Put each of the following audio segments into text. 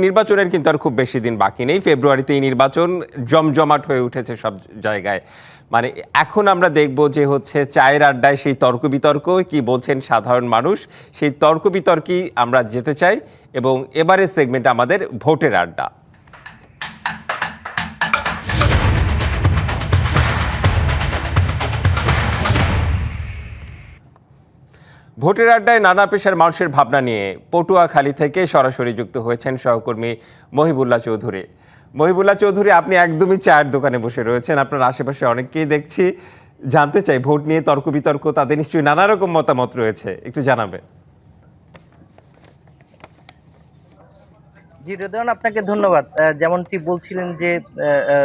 নির্বাচনের কিন্তু আর খুব বেশি দিন বাকি নেই। ফেব্রুয়ারিতেই নির্বাচন জমজমাট হয়ে উঠেছে সব জায়গায়। মানে এখন আমরা দেখব যে হচ্ছে চায়ের আড্ডায় সেই তর্ক বিতর্ক কি বলছেন সাধারণ মানুষ, সেই তর্ক বিতর্কেই আমরা যেতে চাই এবং এবারের সেগমেন্ট আমাদের ভোটের আড্ডা। ভোটের আড্ডায় নানা পেশার মানুষের ভাবনা নিয়ে পটুয়াখালী থেকে সরাসরি যুক্ত হয়েছেন সহকর্মী মহিবুল্লাহ চৌধুরী। মহিবুল্লাহ চৌধুরী, আপনি একদমই চায়ের দোকানে বসে রয়েছেন, আপনার আশেপাশে অনেককেই দেখছি। জানতে চাই, ভোট নিয়ে তর্ক বিতর্ক, তাদের নিশ্চয়ই নানা রকম মতামত রয়েছে, একটু জানাবেন। জি রেদওয়ান, আপনাকে ধন্যবাদ। যেমনটি বলছিলেন যে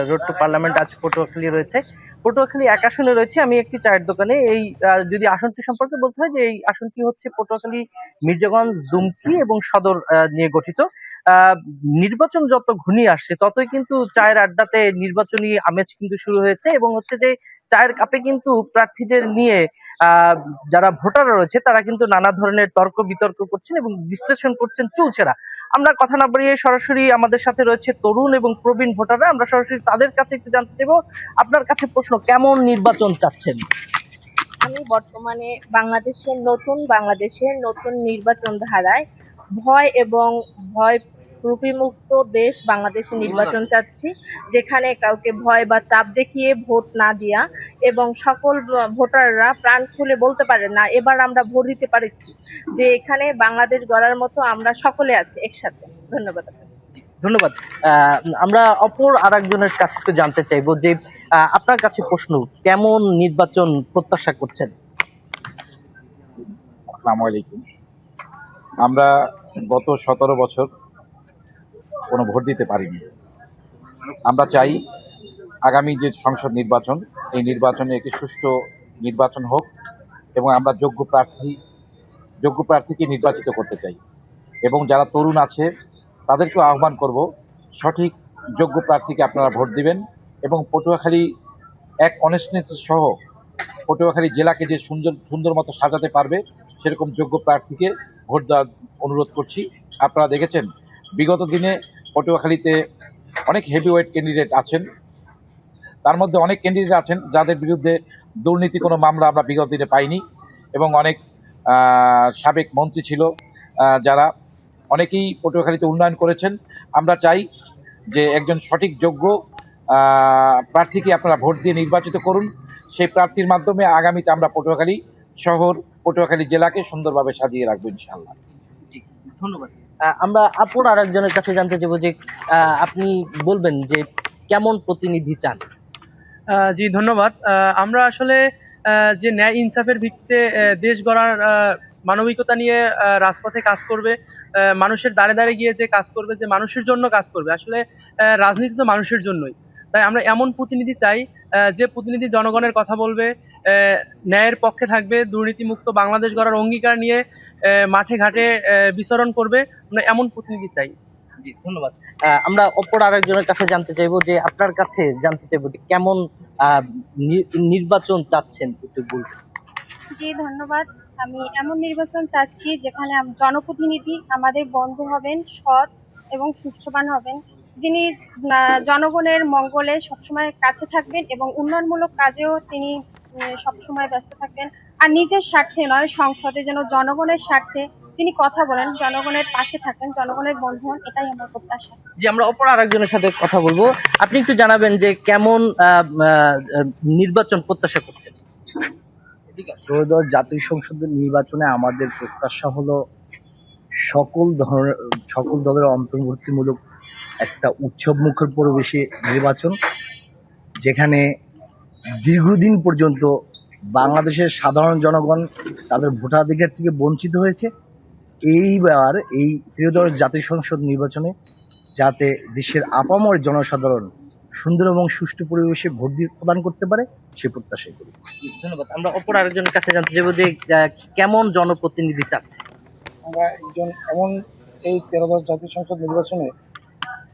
রোড টু পার্লামেন্ট আজ পটুয়াখালী রয়েছে, পটুয়াখালী এক আসনে রয়েছে আমি একটি চায়ের দোকানে। এই যদি আসনটি সম্পর্কে বলতে হয়, যে এই আসনটি হচ্ছে পটুয়াখালী, মির্জাগঞ্জ, দুমকি এবং সদর নিয়ে গঠিত। নির্বাচন যত ঘনিয়ে আসছে ততই কিন্তু চায়ের আড্ডাতে নির্বাচনী আমেজ কিন্তু শুরু হয়েছে, এবং হচ্ছে যে চায়ের কাপে কিন্তু প্রার্থীদের নিয়ে যারা ভোটাররা রয়েছে তারা কিন্তু নানা ধরনের তর্ক বিতর্ক করছেন এবং বিশ্লেষণ করছেন চুলচেরা। আমরা কথা না বাড়িয়ে সরাসরি আমাদের সাথে রয়েছে তরুণ এবং প্রবীণ ভোটাররা, আমরা সরাসরি তাদের কাছে একটু জানতে চাইবো। আপনার কাছে প্রশ্ন, কেমন নির্বাচন চাচ্ছেন? আমি বর্তমানে বাংলাদেশের নতুন নির্বাচন ধারায় ভয় এবং ভয় মুক্ত দেশ বাংলাদেশের নির্বাচন চাচ্ছি, যেখানে কাউকে ভয় বা চাপ দেখিয়ে ভোট না দিয়া এবং সকল ভোটাররা প্রাণ খুলে বলতে পারে না এবার আমরা ভোট দিতে পারছি, যে এখানে বাংলাদেশ গড়ার মতো আমরা সকলে আছি একসাথে। ধন্যবাদ। ধন্যবাদ। আমরা অপর আরেকজনের কাছে একটু জানতে চাইবো যে আপনার কাছে প্রশ্ন, কেমন নির্বাচন প্রত্যাশা করছেন? আসসালামু আলাইকুম। আমরা গত 17 বছর কোনো ভোট দিতে পারিনি। আমরা চাই আগামী যে সংসদ নির্বাচন, এই নির্বাচনে একটি সুষ্ঠু নির্বাচন হোক এবং আমরা যোগ্য প্রার্থীকে নির্বাচিত করতে চাই। এবং যারা তরুণ আছে তাদেরকেও আহ্বান করব, সঠিক যোগ্য প্রার্থীকে আপনারা ভোট দিবেন এবং পটুয়াখালী এক অনেস্টনেস সহ পটুয়াখালী জেলাকে যে সুন্দর মতো সাজাতে পারবে সেরকম যোগ্য প্রার্থীকে ভোট দেওয়ার অনুরোধ করছি। আপনারা দেখেছেন বিগত দিনে পটুয়াখালীতে অনেক হেভিওয়েট ক্যান্ডিডেট আছেন, তার মধ্যে অনেক ক্যান্ডিডেট আছেন যাদের বিরুদ্ধে দুর্নীতি কোনো মামলা আমরা বিগত দিনে পাইনি, এবং অনেক সাবেক মন্ত্রী ছিল যারা অনেকেই পটুয়াখালীতে উন্নয়ন করেছেন। আমরা চাই যে একজন সঠিক যোগ্য প্রার্থীকে আপনারা ভোট দিয়ে নির্বাচিত করুন। সেই প্রার্থীর মাধ্যমে আগামীতে আমরা পটুয়াখালী শহর, পটুয়াখালী জেলাকে সুন্দরভাবে সাজিয়ে রাখবো ইনশাআল্লাহ। ধন্যবাদ। আমরা অপর আরেকজনের কাছে জানতে চাইবো যে আপনি বলবেন যে কেমন প্রতিনিধি চান? জি ধন্যবাদ। আমরা আসলে যে ন্যায় ইনসাফের ভিত্তিতে দেশ গড়ার মানবিকতা নিয়ে রাজপথে কাজ করবে, মানুষের দ্বারে দ্বারে গিয়ে যে কাজ করবে, যে মানুষের জন্য কাজ করবে। আসলে রাজনীতি তো মানুষের জন্যই, তাই আমরা এমন প্রতিনিধি চাই যে প্রতিনিধি জনগণের কথা বলবে, ন্যায়ের পক্ষে থাকবে, দুর্নীতিমুক্ত বাংলাদেশ গড়ার অঙ্গীকার নিয়ে মাঠে ঘাটে বিচরণ করবে। আমরা এমন প্রতিনিধি চাই। জি ধন্যবাদ। আমরা অপর আরেকজনের কাছে জানতে চাইবো যে আপনার কাছে জানতে চাইবো যে কেমন নির্বাচন চাচ্ছেন, একটু বলবেন। জি ধন্যবাদ। আমি এমন নির্বাচন চাচ্ছি যেখানে জনপ্রতিনিধি আমাদের বন্ধু হবেন, সৎ এবং সুষ্ঠুবান হবেন, যিনি জনগণের মঙ্গলে সবসময় কাছে থাকবেন এবং উন্নয়নমূলক কাজেও তিনি সবসময় ব্যস্ত থাকবেন। আর নিজের স্বার্থে নয়, সংসদে যেন জনগণের স্বার্থে তিনি কথা বলেন, জনগণের পাশে থাকেন, জনগণের বন্ধু হন, এটাই আমার প্রত্যাশা। যে আমরা অপর আরেকজনের সাথে কথা বলবো, আপনি একটু জানাবেন যে কেমন নির্বাচন প্রত্যাশা করছেন? ত্রয়োদশ জাতীয় সংসদের নির্বাচনে আমাদের প্রত্যাশা হলো সকল দলের অন্তর্ভুক্তিমূলক একটা উৎসবমুখর পরিবেশে নির্বাচন, যেখানে দীর্ঘদিন পর্যন্ত বাংলাদেশের সাধারণ জনগণ তাদের ভোটাধিকার থেকে বঞ্চিত হয়েছে। এইবার এই ত্রয়োদশ জাতীয় সংসদ নির্বাচনে যাতে দেশের আপামর জনসাধারণ সুন্দর এবং সুষ্ঠু পরিবেশে ভোট দিয়ে প্রদান করতে পারে, সে প্রত্যাশাই করি। ধন্যবাদ। আমরা অপর আরেকজনের কাছে জানতে চাইবো যে কেমন জনপ্রতিনিধি চাচ্ছে? আমরা এমন এই 13 জাতীয় সংসদ নির্বাচনে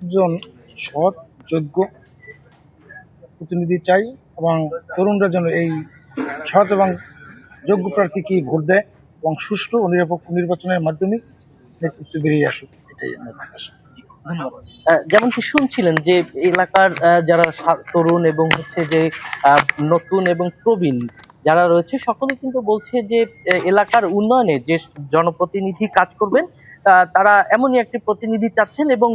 একজন সৎ যোগ্য প্রতিনিধি চাই, এবং তরুণরা যেন এই সৎ এবং যোগ্য প্রার্থীকে ভোট দেয় এবং সুষ্ঠু ও নিরপেক্ষ নির্বাচনের মাধ্যমে নেতৃত্ব বেরিয়ে আসুক, এটাই আমার প্রত্যাশা। ধন্যবাদ। যেমনটি শুনছিলেন যে এলাকার যারা তরুণ এবং হচ্ছে যে নতুন এবং প্রবীণ যারা রয়েছে সকলে কিন্তু বলছে যে এলাকার উন্নয়নে যে জনপ্রতিনিধি কাজ করবেন তারা এমনই একটি প্রতিনিধি চাচ্ছেন এবং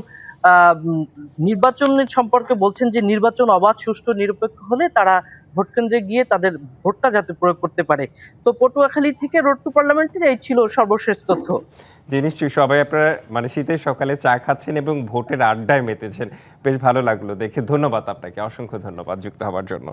নির্বাচনের সম্পর্কে বলছেন যে নির্বাচন অবাধ, সুষ্ঠু, নিরপেক্ষ হলে তারা ভোট কেন্দ্রে গিয়ে তাদের ভোটটা যাতে প্রয়োগ করতে পারে। তো পটুয়াখালী থেকে রোড টু পার্লামেন্টের এই ছিল সর্বশেষ তথ্য। যে নিশ্চয়ই সবাই আপনারা মানে শীতের সকালে চা খাচ্ছেন এবং ভোটের আড্ডায় মেতেছেন, বেশ ভালো লাগলো দেখে। ধন্যবাদ আপনাকে, অসংখ্য ধন্যবাদ যুক্ত হওয়ার জন্য।